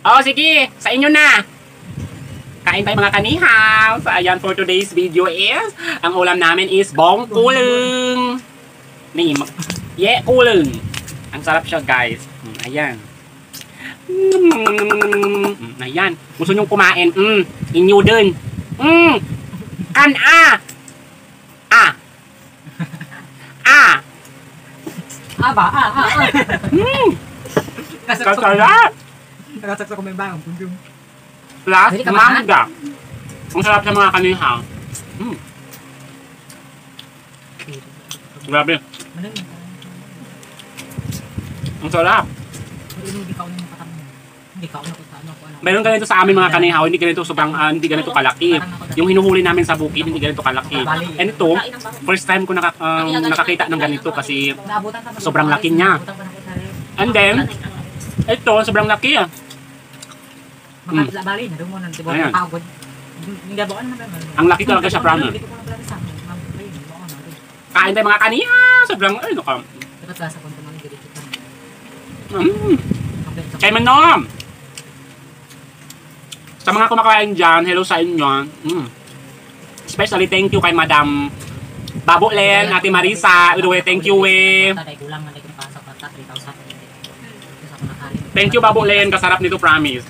Oh, sige. Sa inyo na. Kain tayo mga kanihaw. So, ayan, for today's video is, ang ulam namin is bong kuleng. Kuleng. Ang sarap siya, guys. Ayan. Ayan. Gusto nyong kumain. Inyo din. Kasarap. Nakasaksak ko may bang. Plus, mangga. Ang sarap sa mga kanihaw. Grabe. Ang sarap. Meron ganito sa amin mga kanihaw, hindi ganito sobrang hindi ganito kalaki. Yung hinuhuli namin sa bukid, hindi ganito kalaki. And ito, first time ko nakakita ng ganito kasi sobrang laki niya. And then, ito, sobrang laki ah. Ayan. Ang laki talaga siya, Prana. Kain tayo mga kanihaw, sobrang, ay, naka. Kay Manom! Sa mga kumakain dyan, hello sa inyo. Especially thank you kay Madam Babo Len, Ate Marisa. Thank you Thank you Babo Len, kasarap nito, promise.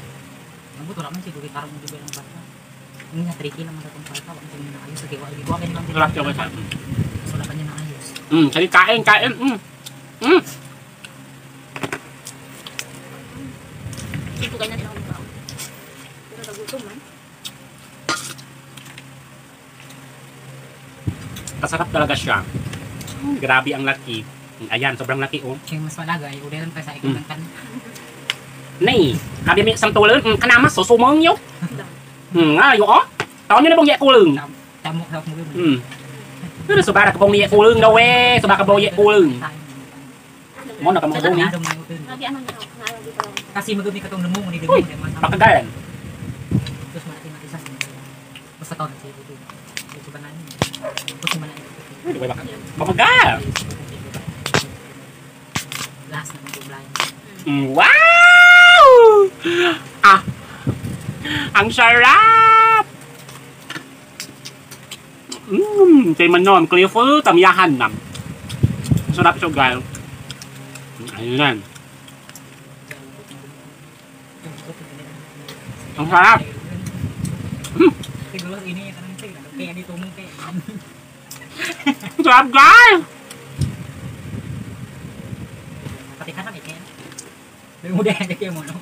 Sarap siya ba? Sige, kain. Kasarap talaga siya. Grabe ang laki. Ayan, sobrang laki oh. Yung mas malagay, ulitin pa sa ikot ng kan. Nay, kabi may isang tulong, kanamas, susumong yun. Yung oh. Taon nyo na bong kuleng. Tamok mo yun. Pero subara ka bong kuleng daw eh. Subara ka bong kuleng. Mo na ka mga bong kasi magumi ka itong lumong. Uy, pakagalan. Terus mati-mati sa basta tao na siya dito. Ito ba na yun? Pusin mo na yun. Pamagal! Last na yung blind. Wow! Ang sarap! Kay Manon, Clifford, tamiyahan nam. Sarap siya, guys. Ayun. Ang sarap! Siguro ini yung kanang sila. Kaya dito mo kaya. Ang sarap, guys! Pati ka na, kaya. May muda yan, kaya mo, no?